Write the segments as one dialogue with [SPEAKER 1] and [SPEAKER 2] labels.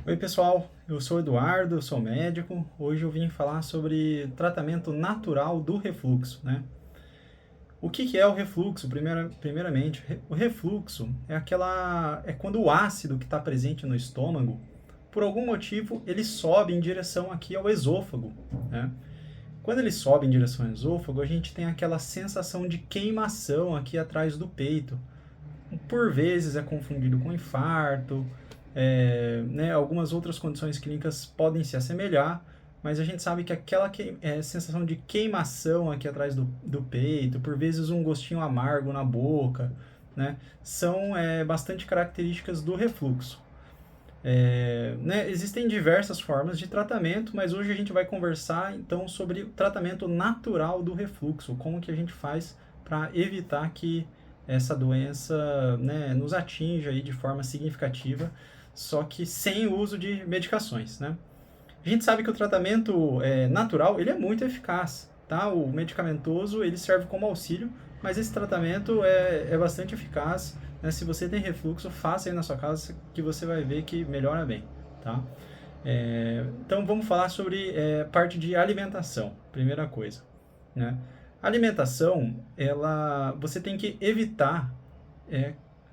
[SPEAKER 1] Oi pessoal, eu sou o Eduardo, eu sou médico. Hoje eu vim falar sobre tratamento natural do refluxo, né? O que é o refluxo? Primeiramente, o refluxo é quando o ácido que está presente no estômago, por algum motivo, ele sobe em direção aqui ao esôfago, né? Quando ele sobe em direção ao esôfago, a gente tem aquela sensação de queimação aqui atrás do peito. Por vezes é confundido com infarto, né, algumas outras condições clínicas podem se assemelhar, mas a gente sabe que aquela sensação de queimação aqui atrás do peito, por vezes um gostinho amargo na boca, né, são bastante características do refluxo. Né, existem diversas formas de tratamento, mas hoje a gente vai conversar então sobre o tratamento natural do refluxo, como que a gente faz para evitar que essa doença, né, nos atinja aí de forma significativa, só que sem o uso de medicações, né? A gente sabe que o tratamento natural ele é muito eficaz, tá? O medicamentoso ele serve como auxílio, mas esse tratamento é bastante eficaz, né? Se você tem refluxo, faça aí na sua casa que você vai ver que melhora bem, tá? Então vamos falar sobre parte de alimentação, primeira coisa, né? Alimentação, você tem que evitar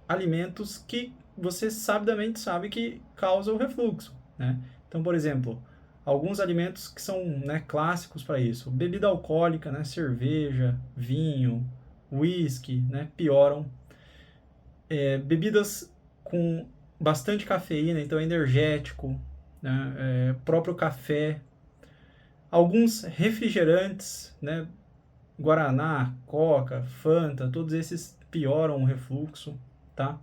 [SPEAKER 1] alimentos que você sabidamente sabe que causam refluxo, né? Então, por exemplo, alguns alimentos que são, né, clássicos para isso, bebida alcoólica, né, cerveja, vinho, whisky, né, pioram. Bebidas com bastante cafeína, então energético, né, próprio café, alguns refrigerantes, né, Guaraná, Coca, Fanta, todos esses pioram o refluxo, tá?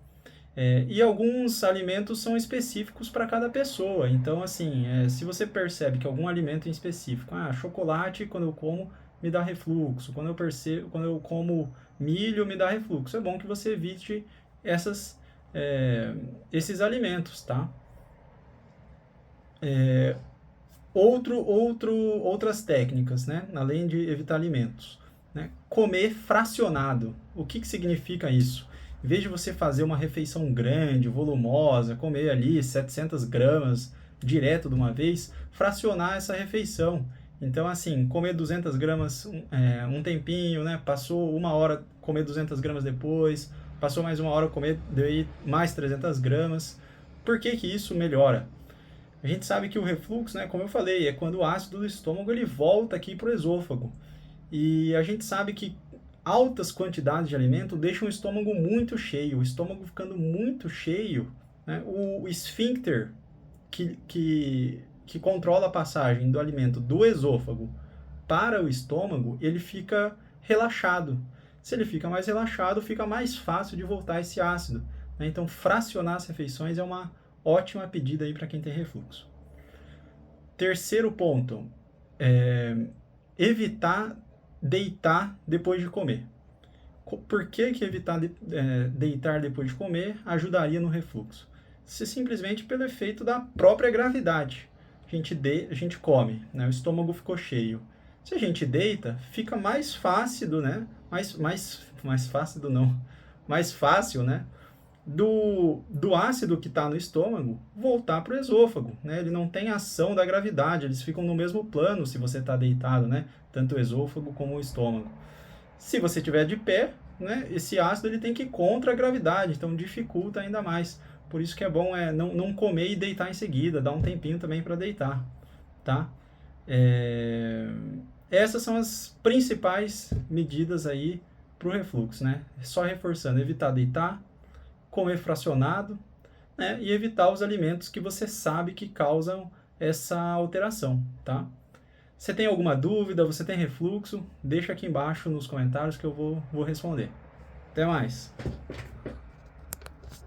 [SPEAKER 1] E alguns alimentos são específicos para cada pessoa. Então, assim, se você percebe que algum alimento em específico, chocolate, quando eu como, me dá refluxo. Quando eu como milho, me dá refluxo. É bom que você evite essas, esses alimentos, tá? Outras técnicas, né? Além de evitar alimentos. Né? Comer fracionado. O que significa isso? Em vez de você fazer uma refeição grande, volumosa, comer ali 700 gramas direto de uma vez, fracionar essa refeição. Então, assim, comer 200 gramas um tempinho, né? Passou uma hora, comer 200 gramas depois, passou mais uma hora, comer daí mais 300 gramas. Por que que isso melhora? A gente sabe que o refluxo, né, como eu falei, é quando o ácido do estômago ele volta aqui para o esôfago. E a gente sabe que altas quantidades de alimento deixam o estômago muito cheio. O estômago ficando muito cheio, né, o esfíncter que controla a passagem do alimento do esôfago para o estômago, ele fica relaxado. Se ele fica mais relaxado, fica mais fácil de voltar esse ácido. Né? Então, fracionar as refeições é uma ótima pedida aí para quem tem refluxo. Terceiro ponto, evitar deitar depois de comer. Por que evitar deitar depois de comer ajudaria no refluxo? Simplesmente pelo efeito da própria gravidade. A gente come, né? O estômago ficou cheio. Se a gente deita, fica mais fácil, né? Mais fácil não. Mais fácil, né? Do ácido que está no estômago voltar para o esôfago. Né? Ele não tem ação da gravidade, eles ficam no mesmo plano se você está deitado, né? Tanto o esôfago como o estômago. Se você estiver de pé, né, esse ácido ele tem que ir contra a gravidade, então dificulta ainda mais. Por isso que é bom não comer e deitar em seguida, dar um tempinho também para deitar. Tá? Essas são as principais medidas aí para o refluxo. Né? Só reforçando, evitar deitar, comer fracionado, né, e evitar os alimentos que você sabe que causam essa alteração, tá? Você tem alguma dúvida, você tem refluxo? Deixa aqui embaixo nos comentários que eu vou responder. Até mais!